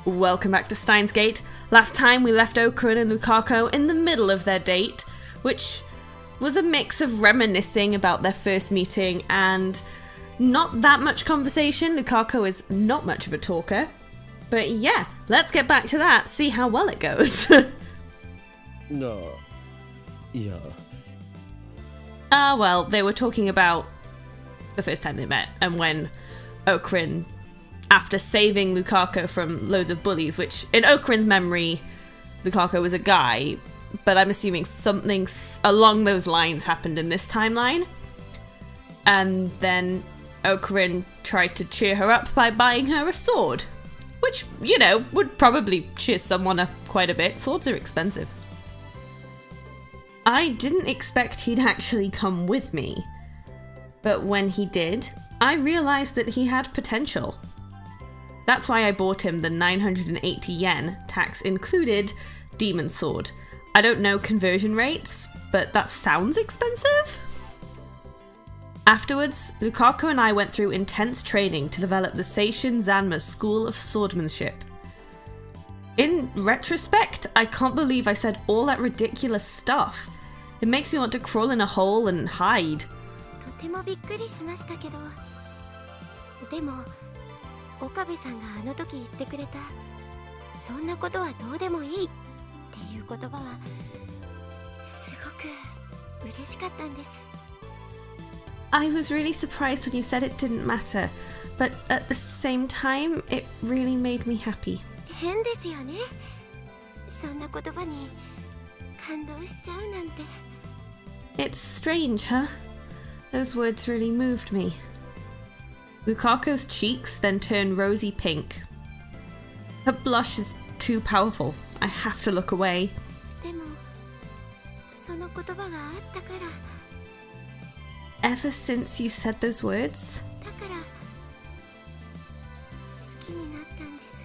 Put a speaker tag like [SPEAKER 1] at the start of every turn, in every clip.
[SPEAKER 1] Welcome back to Steins Gate. Last time we left Okarin and Lukako in the middle of their date, which was a mix of reminiscing about their first meeting and not that much conversation. Lukako is not much of a talker. But yeah, let's get back to that, see how well it goes.
[SPEAKER 2] No. Yeah.
[SPEAKER 1] Well, they were talking about the first time they met, and when Okarin, after saving Lukako from loads of bullies, which in Okarin's memory, Lukako was a guy, but I'm assuming something along those lines happened in this timeline. And then Okarin tried to cheer her up by buying her a sword, which, you know, would probably cheer someone up quite a bit. Swords are expensive. I didn't expect he'd actually come with me, but when he did, I realised that he had potential. That's why I bought him the 980 yen, tax included, demon sword. I don't know conversion rates, but that sounds expensive? Afterwards, Lukako and I went through intense training to develop the Seishin Zanma School of Swordsmanship. In retrospect, I can't believe I said all that ridiculous stuff. It makes me want to crawl in a hole and hide.
[SPEAKER 3] とてもびっくりしましたけど、でも岡部さんがあの時言ってくれたそんなことはどうでもいいっていう言葉はすごく嬉しかったんです。
[SPEAKER 1] I was really surprised when you said it didn't matter, but at the same time, it really made me happy.
[SPEAKER 3] 変ですよね。そんな言葉に感動しちゃうなんて。
[SPEAKER 1] It's strange, huh? Those words really moved me. Lukako's cheeks then turn rosy pink. Her blush is too powerful. I have to look away.
[SPEAKER 3] でもその言葉があったから。
[SPEAKER 1] Ever since you said those words?
[SPEAKER 3] だから好きになったんです。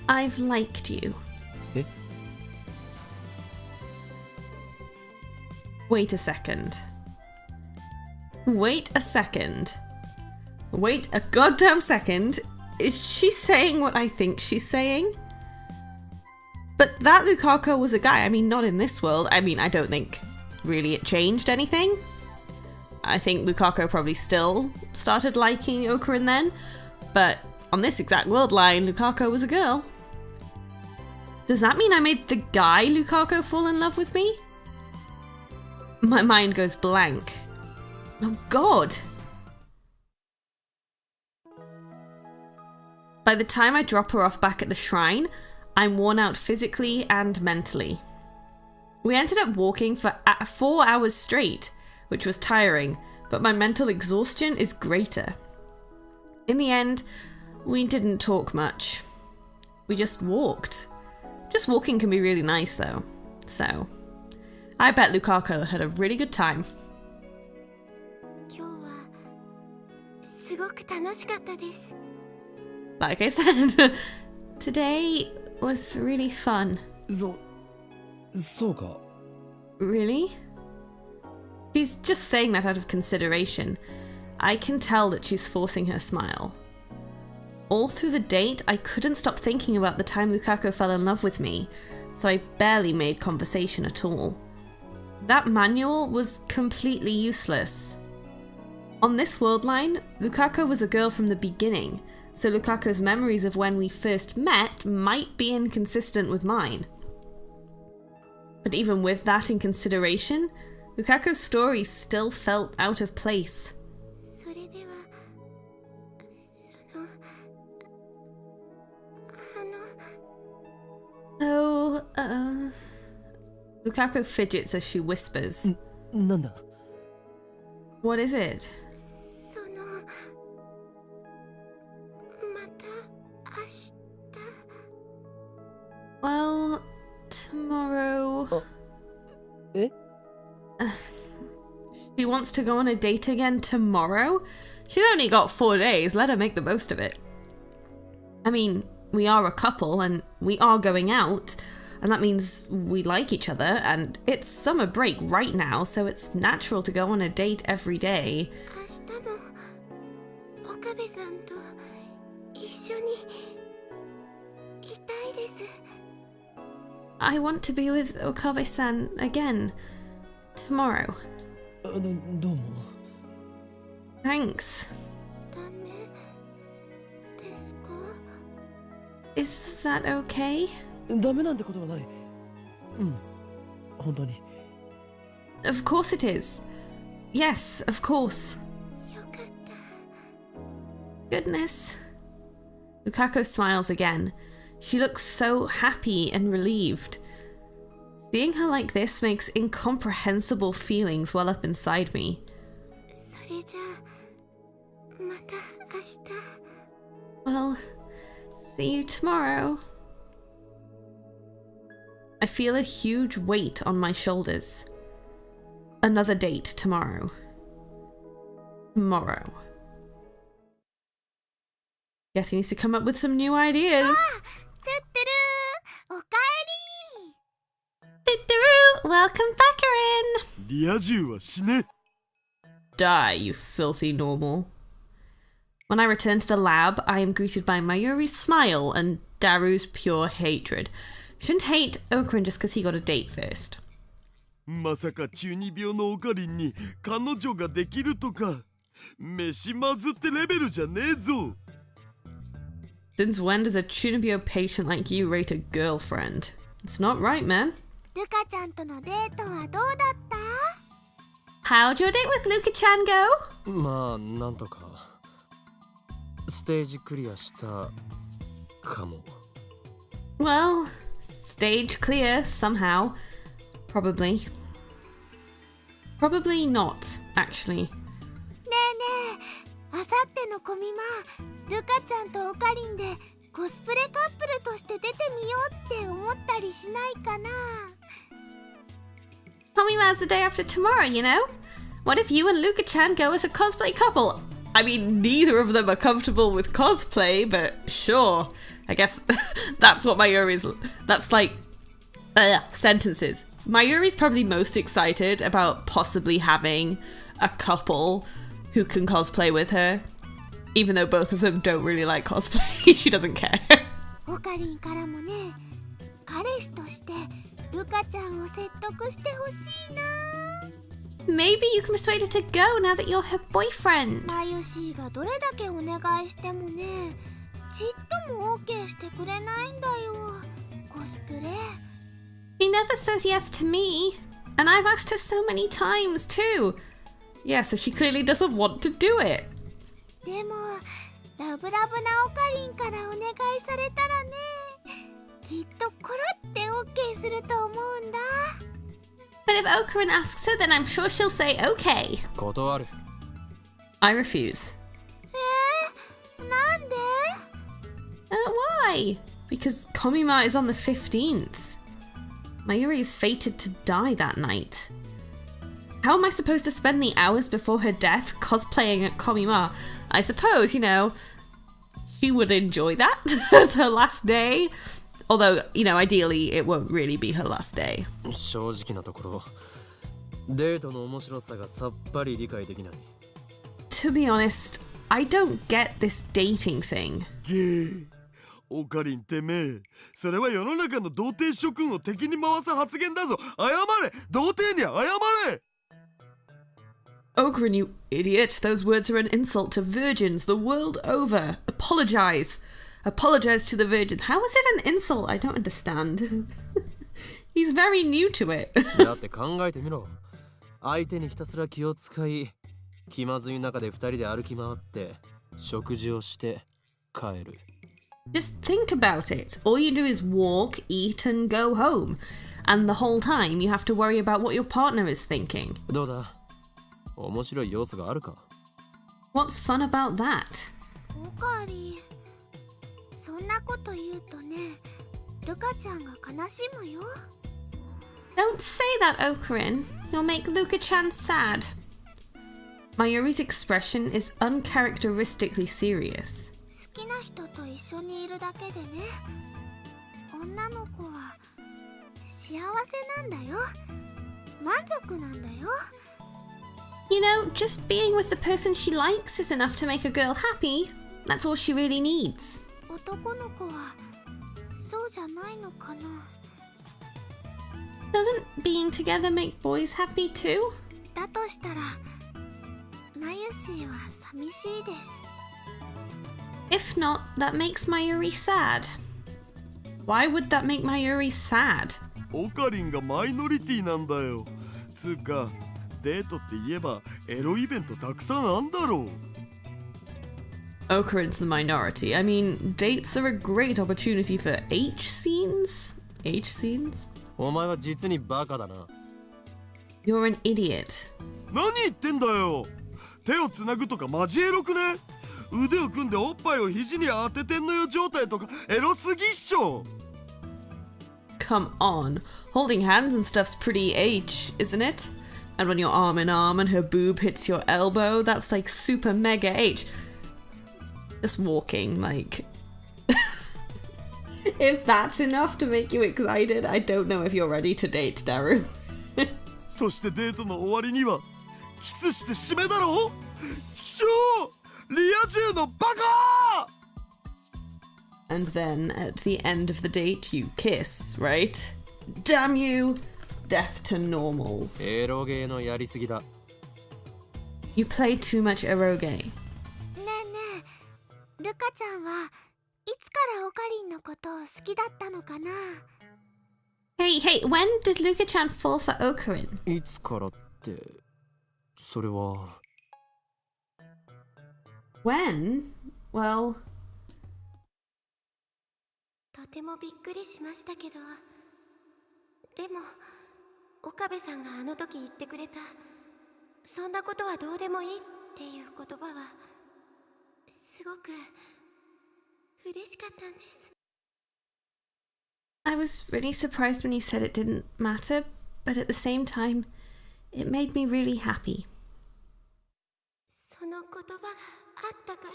[SPEAKER 1] I've liked you.
[SPEAKER 2] Eh?
[SPEAKER 1] Wait a second. Wait a second. Wait a goddamn second. Is she saying what I think she's saying? But that Lukako was a guy. I mean, not in this world. I mean, I don't think really it changed anything. I think Lukako probably still started liking Okarin then, but on this exact world line, Lukako was a girl. Does that mean I made the guy Lukako fall in love with me? My mind goes blank. Oh god! By the time I drop her off back at the shrine, I'm worn out physically and mentally. We ended up walking for 4 hours straight, which was tiring, but my mental exhaustion is greater. In the end, we didn't talk much. We just walked. Just walking can be really nice though. So, I bet Lukako had a really good time.
[SPEAKER 3] 今日はすごく楽しかったです。
[SPEAKER 1] Like I said, today was really fun.
[SPEAKER 2] そうか。
[SPEAKER 1] Really? She's just saying that out of consideration. I can tell that she's forcing her smile. All through the date, I couldn't stop thinking about the time Lukako fell in love with me, so I barely made conversation at all. That manual was completely useless. On this world line, Lukako was a girl from the beginning, so Lukako's memories of when we first met might be inconsistent with mine. But even with that in consideration, Lukako's story still felt out of place.
[SPEAKER 3] それでは
[SPEAKER 1] So, Lukako fidgets as she whispers.
[SPEAKER 2] なんだ。
[SPEAKER 1] What is it?
[SPEAKER 3] そのまた明日
[SPEAKER 1] Well, tomorrow...
[SPEAKER 2] Eh?
[SPEAKER 1] She wants to go on a date again tomorrow? She's only got 4 days, let her make the most of it. I mean, we are a couple and we are going out, and that means we like each other, and it's summer break right now, so it's natural to go on a date every day.
[SPEAKER 3] 明日も岡部さんと一緒に
[SPEAKER 1] I want to be with Okabe-san again. Tomorrow.
[SPEAKER 2] どうも
[SPEAKER 1] Thanks.
[SPEAKER 3] ダメですか？
[SPEAKER 1] Is that okay?
[SPEAKER 2] ダメなんてことはないうん本当に
[SPEAKER 1] Of course it is. Yes, of course.
[SPEAKER 3] よかった。
[SPEAKER 1] Goodness. Lukako smiles again. She looks so happy and relieved. Seeing her like this makes incomprehensible feelings well up inside me.
[SPEAKER 3] それじゃあまた明日。
[SPEAKER 1] Well, see you tomorrow. I feel a huge weight on my shoulders. Another date tomorrow. Tomorrow. Guess he needs to come up with some new ideas.
[SPEAKER 3] トゥットゥルーおかえり。
[SPEAKER 1] Diddaroo! Welcome back, Okarin!
[SPEAKER 4] リア充は死ね
[SPEAKER 1] Die, you filthy normal. When I return to the lab, I am greeted by Mayuri's smile and Daru's pure hatred. Shouldn't hate Okarin just because he got a date first.
[SPEAKER 4] まさか中二病のオカリンに彼女ができるとか飯まずってレベルじゃねえぞ
[SPEAKER 1] Since when does a Chunibyo patient like you rate a girlfriend? It's not right, man.
[SPEAKER 3] ルカちゃんとのデートはどうだった？
[SPEAKER 1] How'd your date with Luka-chan go?
[SPEAKER 2] まあなんとかステージクリアしたかも
[SPEAKER 1] Well, stage clear somehow. Probably. Probably not, actually.
[SPEAKER 3] ねえねえ、あさってのコミマ、ルカちゃんとオカリンでコスプレカップルとして出てみようって思ったりしないかな？
[SPEAKER 1] Tomima's the day after tomorrow, you know? What if you and Luka-chan go as a cosplay couple? I mean, neither of them are comfortable with cosplay, but sure. I guess that's what Mayuri's... That's like... sentences. Mayuri's probably most excited about possibly having a couple who can cosplay with her. Even though both of them don't really like cosplay, she doesn't care.
[SPEAKER 3] オカリンからもね、彼氏としてルカちゃんを説得してほしいな。
[SPEAKER 1] Maybe you can persuade her to go now that you're her boyfriend.
[SPEAKER 3] マユシーがどれだけお願いしてもね、ちっとも OK してくれないんだよ。コスプレ。
[SPEAKER 1] She never says yes to me. And I've asked her so many times too. Yeah, so she clearly doesn't want to do it.
[SPEAKER 3] でもラブラブなオカリンからお願いされたらね、きっとコロって OK すると思うんだ。
[SPEAKER 1] But if Okarin asks her, then I'm sure she'll say okay.
[SPEAKER 2] 断る
[SPEAKER 1] I refuse.
[SPEAKER 3] なんで？
[SPEAKER 1] Why? Because Komima is on the 15th. Mayuri is fated to die that night. How am I supposed to spend the hours before her death cosplaying at Komima? I suppose, you know, she would enjoy that as her last day. Although, you know, ideally it won't really be her last day.
[SPEAKER 2] 正直なところデートの面白さがさっぱり理解できない
[SPEAKER 1] To be honest, I don't get this dating thing.
[SPEAKER 4] ゲーオカリンてめえそれは世の中の童貞諸君を敵に回す発言だぞ謝れ童貞に謝れ
[SPEAKER 1] Okarin, you idiot. Those words are an insult to virgins the world over. Apologize. Apologize to the virgins. How is it an insult? I don't understand. He's very new to it.
[SPEAKER 2] だって考えてみろ相手にひたすら気を使い気まずい中で二人で歩き回って食事をして帰る
[SPEAKER 1] Just think about it. All you do is walk, eat, and go home. And the whole time you have to worry about what your partner is thinking.
[SPEAKER 2] どうだ面白い要素があるか
[SPEAKER 1] What's fun about that?
[SPEAKER 3] オカリン、そんなこと言うとね、ルカちゃんが悲しむよ。
[SPEAKER 1] Don't say that, Okarin. You'll make Luka-chan sad. Mayuri's expression is uncharacteristically serious.
[SPEAKER 3] 好きな人と一緒にいるだけでね、女の子は幸せなんだよ。満足なんだよ。
[SPEAKER 1] You know, just being with the person she likes is enough to make a girl happy. That's all she really needs.
[SPEAKER 3] 男の子はそうじゃないのかな。
[SPEAKER 1] Doesn't being together make boys happy too?
[SPEAKER 3] だとしたらマユシーは寂しいです。
[SPEAKER 1] If not, that makes Mayuri sad. Why would that make Mayuri sad?
[SPEAKER 4] オカリンがマイノリティなんだよ。つうかデートって言えばエロイベントたくさんあんだろう。
[SPEAKER 1] Okarin's the minority. I mean, dates are a great opportunity for H scenes? H scenes?
[SPEAKER 2] お前は実にバカだな。
[SPEAKER 1] You're an idiot.
[SPEAKER 4] 何言ってんだよ。手をつなぐとかマジエロくね。腕を組んでおっぱいを肘に当ててんのよ状態とかエロすぎっしょ。
[SPEAKER 1] Come on. Holding hands and stuff's pretty H, isn't it? And when you're arm in arm and her boob hits your elbow, that's like super mega H. Just walking, like... If that's enough to make you excited, I don't know if you're ready to date, Daru.
[SPEAKER 4] そしてデートの終わりにはキスして締めだろ。チキショー、リア充のバカ。
[SPEAKER 1] And then, at the end of the date, you kiss, right? Damn you! Death to normals.
[SPEAKER 2] エロゲーのやりすぎだ。
[SPEAKER 1] You play too much eroge.
[SPEAKER 3] ねえねえ、ルカちゃんはいつからオカリンのことを好きだったのかな。
[SPEAKER 1] Hey, when did Luka-chan fall for Okarin?
[SPEAKER 2] いつからって、それは。
[SPEAKER 1] When? Well...
[SPEAKER 3] とてもびっくりしましたけど、でも岡部さんがあの時言ってくれたそんなことはどうでもいいっていう言葉はすごく嬉しかったんです。
[SPEAKER 1] I was really surprised when you said it didn't matter, but at the same time, it made me really happy.
[SPEAKER 3] その言葉があったから。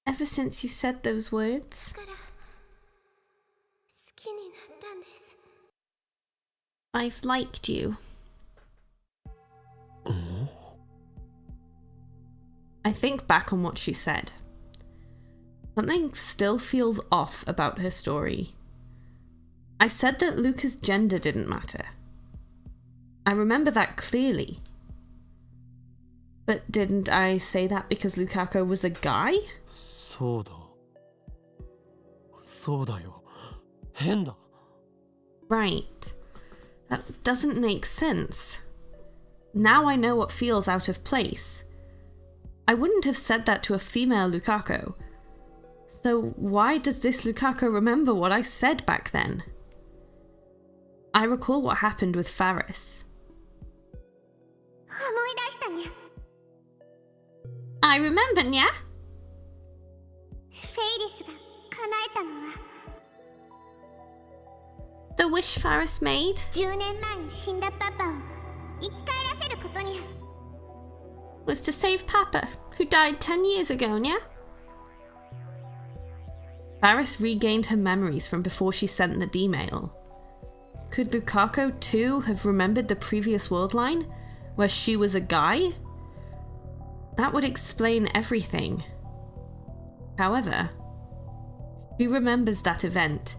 [SPEAKER 1] Ever since you said those words,
[SPEAKER 3] だから好きになったんです。
[SPEAKER 1] I've liked you. I think back on what she said. Something still feels off about her story. I said that Luca's gender didn't matter. I remember that clearly. But didn't I say that because Lukako was a guy?
[SPEAKER 2] そうだ。そうだよ。変だ。
[SPEAKER 1] Right. That doesn't make sense. Now I know what feels out of place. I wouldn't have said that to a female Lukako. So why does this Lukako remember what I said back then? I recall what happened with Faris.
[SPEAKER 3] 思い出したにゃ。
[SPEAKER 1] I remember, nya?
[SPEAKER 3] フェイリスが叶えたのは
[SPEAKER 1] The wish Faris made?
[SPEAKER 3] 10年前に死んだパパを生き返らせることにゃ。
[SPEAKER 1] Was to save Papa, who died 10 years ago, nya? Faris regained her memories from before she sent the D-mail. Could Lukako too have remembered the previous world line, where she was a guy? That would explain everything. However, she remembers that event,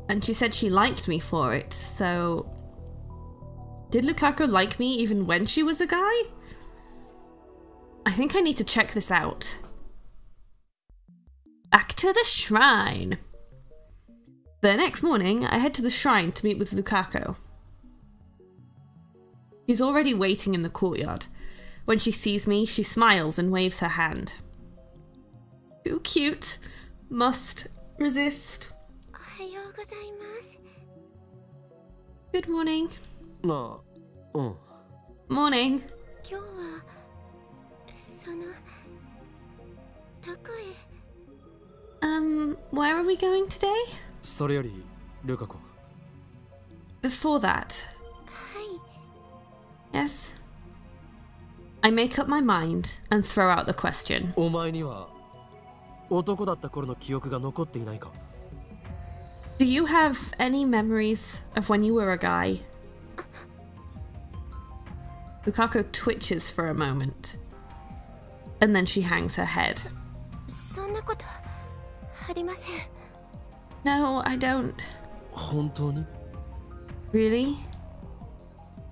[SPEAKER 1] and she said she liked me for it, so... Did Lukako like me even when she was a guy? I think I need to check this out. Back to the shrine. The next morning, I head to the shrine to meet with Lukako. She's already waiting in the courtyard. When she sees me, she smiles and waves her hand. Too cute. Must resist.
[SPEAKER 3] おはようございます。
[SPEAKER 1] Good morning.
[SPEAKER 2] なあ、うん。
[SPEAKER 1] Morning.
[SPEAKER 3] 今日はそのどこへ。
[SPEAKER 1] Where are we going today?
[SPEAKER 2] それより、ルカ子。
[SPEAKER 1] Before that.
[SPEAKER 3] はい。
[SPEAKER 1] Yes. I make up my mind and throw out the question.
[SPEAKER 2] お前には男だった頃の記憶が残っていないか？
[SPEAKER 1] Do you have any memories of when you were a guy? Lukako twitches for a moment, and then she hangs her head.
[SPEAKER 3] そんなことありません。
[SPEAKER 1] No, I don't.
[SPEAKER 2] 本当に？
[SPEAKER 1] Really?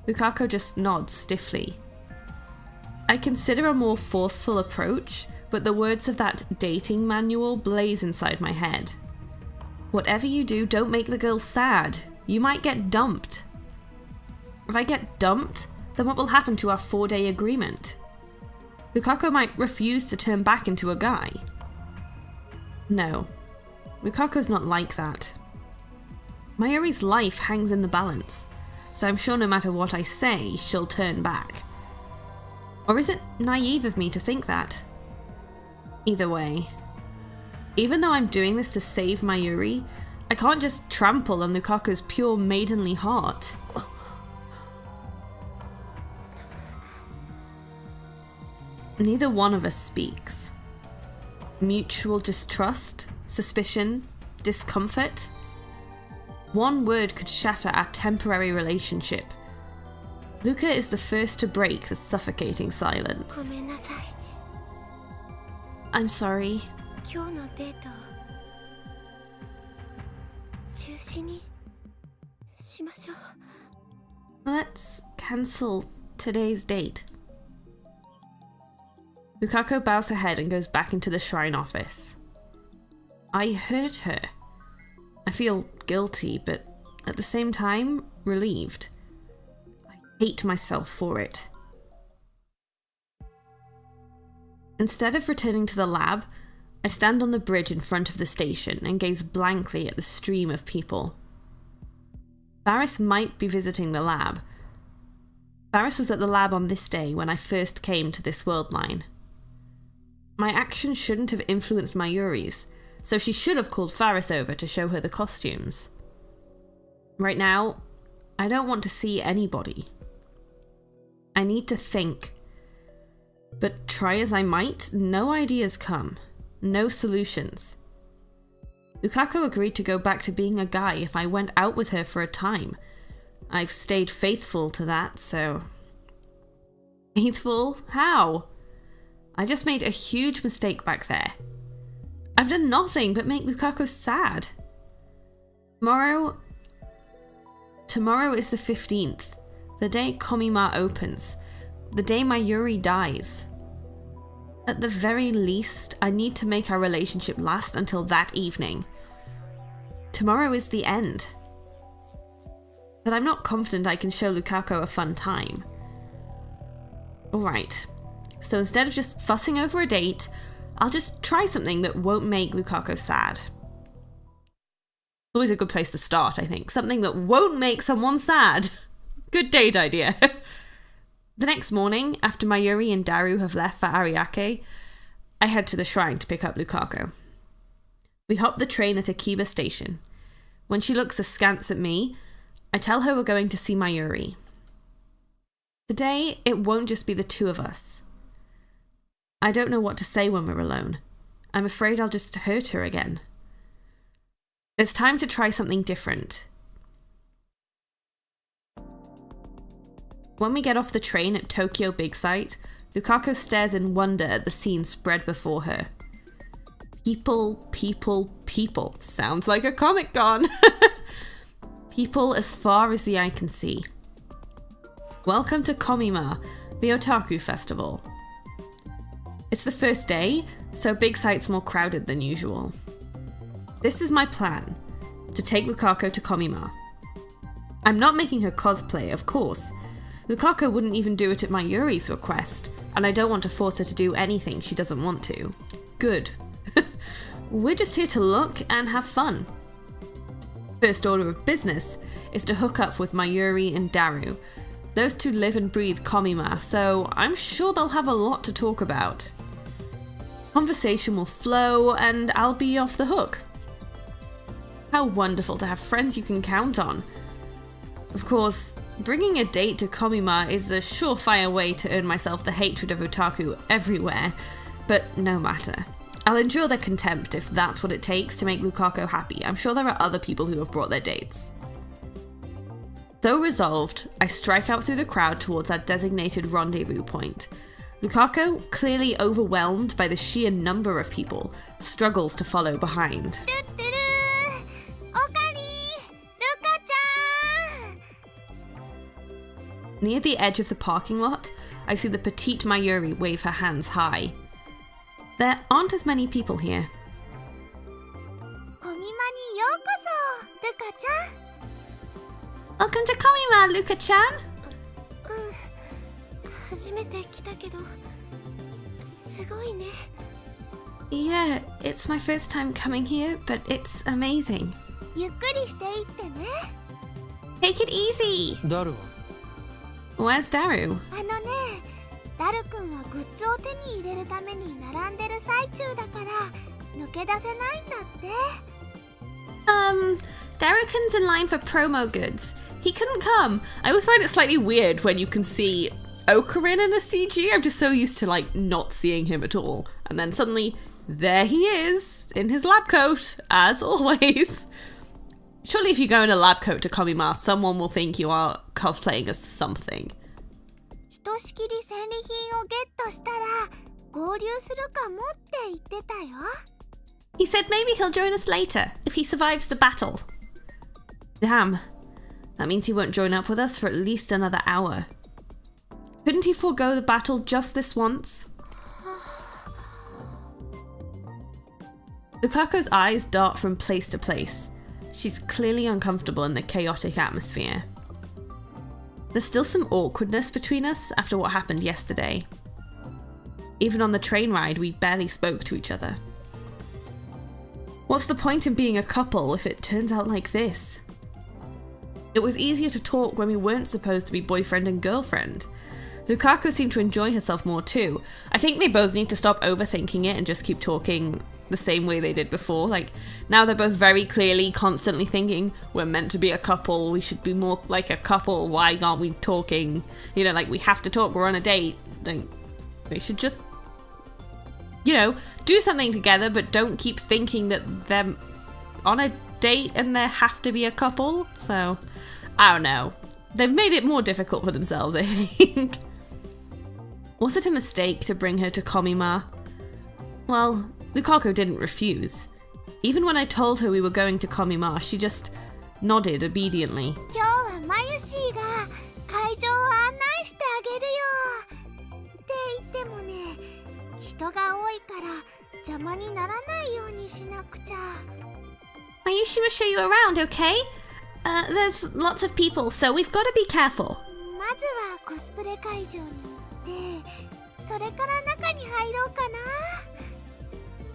[SPEAKER 1] Lukako just nods stiffly. I consider a more forceful approach, but the words of that dating manual blaze inside my head. Whatever you do, don't make the girl sad. You might get dumped. If I get dumped, then what will happen to our 4-day agreement? Lukako might refuse to turn back into a guy. No, Lukako's not like that. Mayuri's life hangs in the balance, so I'm sure no matter what I say, she'll turn back. Or is it naive of me to think that? Either way, even though I'm doing this to save Mayuri, I can't just trample on Lukako's pure maidenly heart. Neither one of us speaks. Mutual distrust, suspicion, discomfort. One word could shatter our temporary relationship. Luka is the first to break the suffocating silence.
[SPEAKER 3] ごめんなさい。
[SPEAKER 1] I'm sorry.
[SPEAKER 3] 今日のデート中止にしましょう。
[SPEAKER 1] Let's cancel today's date. Lukako bows her head and goes back into the shrine office. I hurt her. I feel guilty, but at the same time, relieved. I hate myself for it. Instead of returning to the lab, I stand on the bridge in front of the station and gaze blankly at the stream of people. Varys might be visiting the lab. Varys was at the lab on this day when I first came to this world line. My actions shouldn't have influenced Mayuri's, so she should have called Varys over to show her the costumes. Right now, I don't want to see anybody. I need to think. But try as I might, no ideas come. No solutions. Lukako agreed to go back to being a guy if I went out with her for a time. I've stayed faithful to that, so... Faithful? How? I just made a huge mistake back there. I've done nothing but make Lukako sad. Tomorrow is the 15th, the day Komima opens, the day Mayuri dies. At the very least, I need to make our relationship last until that evening. Tomorrow is the end. But I'm not confident I can show Lukako a fun time. Alright, so instead of just fussing over a date, I'll just try something that won't make Lukako sad. Always a good place to start, I think. Something that won't make someone sad. Good date idea. The next morning, after Mayuri and Daru have left for Ariake, I head to the shrine to pick up Lukako. We hop the train at Akiba station. When she looks askance at me, I tell her we're going to see Mayuri. Today, it won't just be the two of us. I don't know what to say when we're alone. I'm afraid I'll just hurt her again. It's time to try something different. When we get off the train at Tokyo Big Sight, Lukako stares in wonder at the scene spread before her. People, people, people. Sounds like a Comic-Con. People as far as the eye can see. Welcome to Komima, the Otaku Festival. It's the first day, so Big Sight's more crowded than usual. This is my plan, to take Lukako to Komima. I'm not making her cosplay, of course. Lukako wouldn't even do it at Mayuri's request, and I don't want to force her to do anything she doesn't want to. Good. We're just here to look and have fun. First order of business is to hook up with Mayuri and Daru. Those two live and breathe Komima, so I'm sure they'll have a lot to talk about. Conversation will flow, and I'll be off the hook. How wonderful to have friends you can count on. Of course, bringing a date to Komima is a surefire way to earn myself the hatred of otaku everywhere, but no matter. I'll endure their contempt if that's what it takes to make Lukako happy. I'm sure there are other people who have brought their dates. So resolved, I strike out through the crowd towards our designated rendezvous point. Lukako, clearly overwhelmed by the sheer number of people, struggles to follow behind. Near the edge of the parking lot, I see the petite Mayuri wave her hands high. There aren't as many people here. Welcome to Komima, Luka-chan! Yeah, it's my first time coming here, but it's amazing. Take it easy!
[SPEAKER 2] Daru.
[SPEAKER 1] Where's Daru? Darukin's in line for promo goods. He couldn't come. I always find it slightly weird when you can see Okarin in a CG. I'm just so used to like not seeing him at all. And then suddenly, there he is, in his lab coat, as always. Surely if you go in a lab coat to Komima, someone will think you are cosplaying as something. He said maybe he'll join us later, if he survives the battle. Damn. That means he won't join up with us for at least another hour. Couldn't he forego the battle just this once? Lukako's eyes dart from place to place. She's clearly uncomfortable in the chaotic atmosphere. There's still some awkwardness between us after what happened yesterday. Even on the train ride, we barely spoke to each other. What's the point in being a couple if it turns out like this? It was easier to talk when we weren't supposed to be boyfriend and girlfriend. Lukako seemed to enjoy herself more too. I think they both need to stop overthinking it and just keep talking the same way they did before. Like, now they're both very clearly constantly thinking, we're meant to be a couple, we should be more like a couple, why aren't we talking? You know, like, we have to talk, we're on a date. Like, they should just, you know, do something together, but don't keep thinking that they're on a date and they have to be a couple. So, I don't know. They've made it more difficult for themselves, I think. Was it a mistake to bring her to Komima? Well, Lukako didn't refuse. Even when I told her we were going to Komima, she just nodded obediently. Mayushi will show you around, okay? There's lots of people, so we've got to be careful.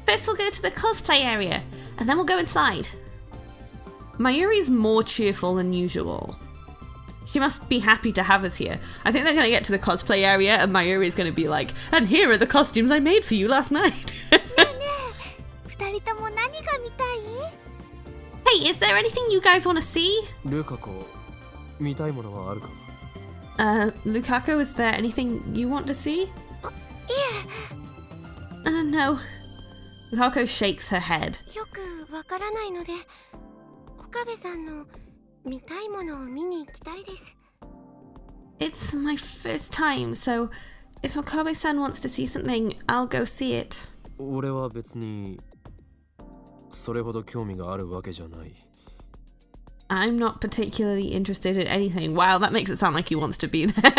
[SPEAKER 1] First we'll go to the cosplay area, and then we'll go inside. Mayuri's more cheerful than usual. She must be happy to have us here. I think they're going to get to the cosplay area, and Mayuri's going to be like, and here are the costumes I made for you last night. Hey, is there anything you guys want to see?
[SPEAKER 2] Lukako, 見たいものはあるか?
[SPEAKER 1] Lukako, is there anything you want to see? No. Lukako shakes her head. It's my first time, so if Okabe-san wants to see something, I'll go see it.
[SPEAKER 2] 俺は別にそれほど興味があるわけじゃない.
[SPEAKER 1] I'm not particularly interested in anything. Wow, that makes it sound like he wants to be there.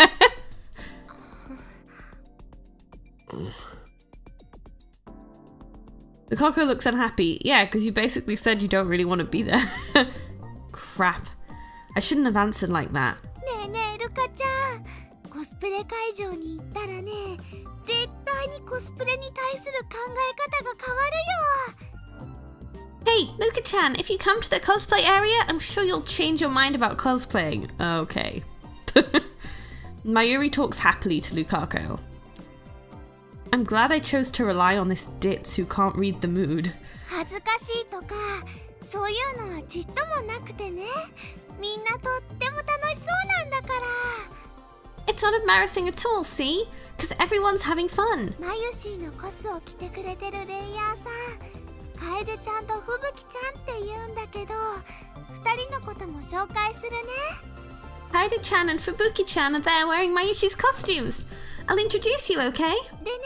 [SPEAKER 1] Lukako looks unhappy. Yeah, because you basically said you don't really want to be there. Crap. I shouldn't have answered like that. Hey, Luka-chan, if you come to the cosplay area, I'm sure you'll change your mind about cosplaying. Okay. Mayuri talks happily to Lukako. I'm glad I chose to rely on this ditz who can't read the mood. It's not embarrassing at all, see? Because everyone's having fun. Kaede-chan and Fubuki-chan are there wearing Mayushi's costumes. I'll introduce you, okay?
[SPEAKER 3] でね、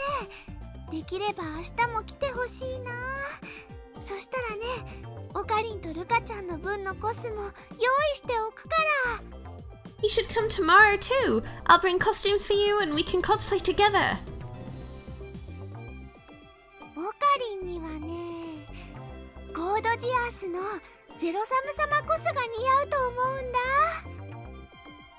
[SPEAKER 3] できれば明日も来てほしいな。そしたらね、オカリンとルカちゃんの分のコスも用意しておくから。
[SPEAKER 1] You should come tomorrow too. I'll bring costumes for you and we can cosplay together.
[SPEAKER 3] オカリンにはね、コードジアースのゼロサム様コスが似合うと思うんだ。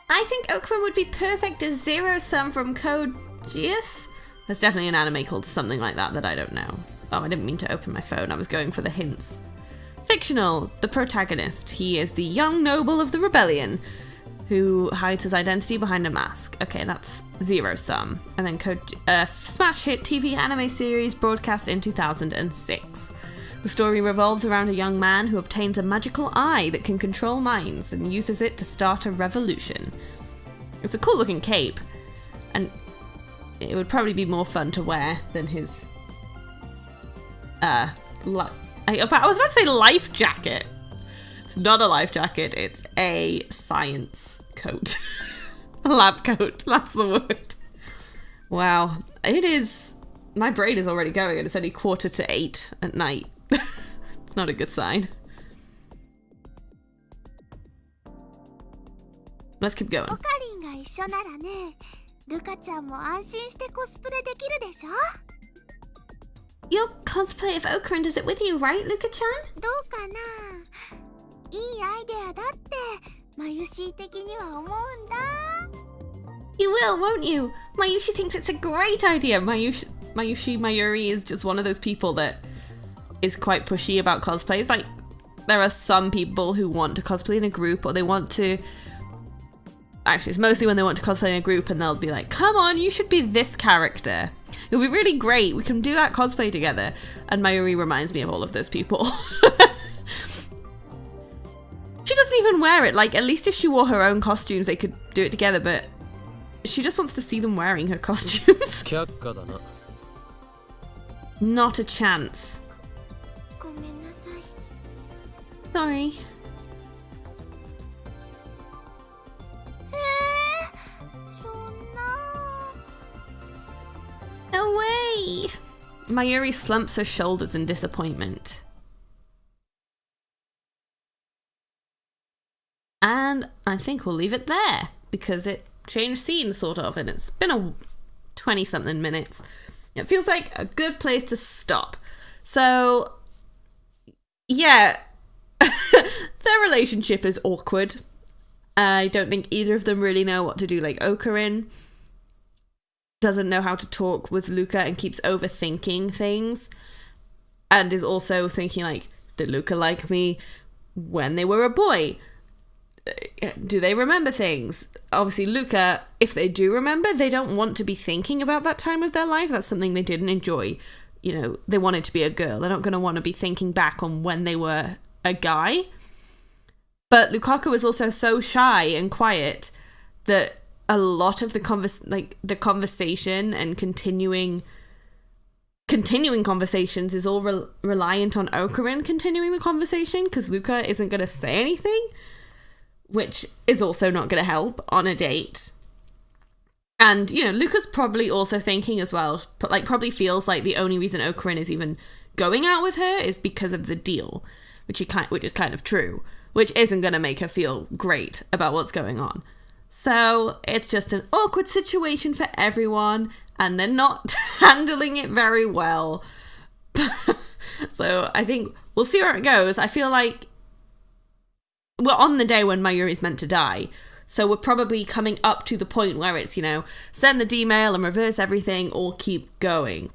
[SPEAKER 1] I think Okarin would be perfect as Zero Sum from Code Geass. There's definitely an anime called something like that I don't know. Oh, I didn't mean to open my phone. I was going for the hints. Fictional, the protagonist. He is the young noble of the rebellion who hides his identity behind a mask. Okay, that's Zero Sum. And then smash hit TV anime series broadcast in 2006. The story revolves around a young man who obtains a magical eye that can control minds and uses it to start a revolution. It's a cool looking cape, and it would probably be more fun to wear than his I was about to say life jacket. It's not a life jacket, it's a science coat. A lab coat, that's the word. Wow, it is... My brain is already going and it's only 7:45 at night. It's not a good sign. Let's keep going.
[SPEAKER 3] オカリンが一緒ならね、ルカちゃんも安心してコスプレできるでしょ。
[SPEAKER 1] Your cosplay of Okarin does it with you, right, Luka-chan?
[SPEAKER 3] どうかな。いいアイデアだってマユシー的には思うんだ。
[SPEAKER 1] You will, won't you? Mayushi thinks it's a great idea. Mayuri is just one of those people that is quite pushy about cosplays. Like, there are some people who want to cosplay in a group, or they want to... Actually, it's mostly when they want to cosplay in a group and they'll be like, come on, you should be this character. It'll be really great. We can do that cosplay together. And Mayuri reminds me of all of those people. She doesn't even wear it. Like, at least if she wore her own costumes, they could do it together, but she just wants to see them wearing her costumes. Not a chance.
[SPEAKER 3] ごめんなさい。
[SPEAKER 1] Sorry.
[SPEAKER 3] そんな。
[SPEAKER 1] No way! Mayuri slumps her shoulders in disappointment. And I think we'll leave it there, because it changed scenes, sort of, and it's been a 20-something minutes. It feels like a good place to stop. So, yeah, their relationship is awkward. I don't think either of them really know what to do. Like, Okarin doesn't know how to talk with Luka and keeps overthinking things, and is also thinking, like, did Luka like me when they were a boy? Do they remember things? Obviously, Luka, if they do remember, they don't want to be thinking about that time of their life. That's something they didn't enjoy. You know, they wanted to be a girl. They're not going to want to be thinking back on when they were a guy. But Lukako is also so shy and quiet that a lot of the conversation and continuing conversations is all reliant on Okarin continuing the conversation, because Luka isn't going to say anything, which is also not going to help on a date. And, you know, Luka's probably also thinking as well, but like probably feels like the only reason Okarin is even going out with her is because of the deal, which is kind of true, which isn't going to make her feel great about what's going on. So it's just an awkward situation for everyone, and they're not handling it very well. So I think we'll see where it goes. I feel like we're on the day when Mayuri's meant to die, so we're probably coming up to the point where it's, you know, send the D-mail and reverse everything or keep going.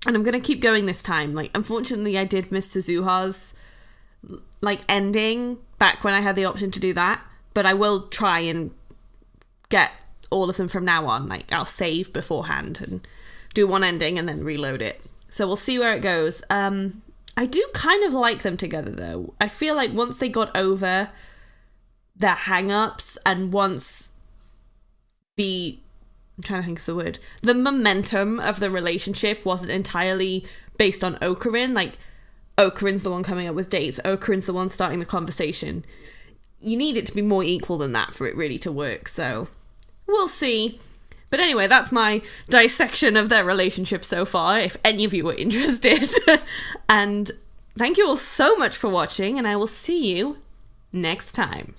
[SPEAKER 1] And I'm going to keep going this time. Like, unfortunately, I did miss Suzuha's, like, ending back when I had the option to do that, but I will try and get all of them from now on. Like, I'll save beforehand and do one ending and then reload it. So we'll see where it goes. I do kind of like them together, though. I feel like once they got over their hang-ups and once I'm trying to think of the word, the momentum of the relationship wasn't entirely based on Okarin, like Okarin's the one coming up with dates, Okarin's the one starting the conversation. You need it to be more equal than that for it really to work, so we'll see. But anyway, that's my dissection of their relationship so far, if any of you were interested. And thank you all so much for watching, and I will see you next time.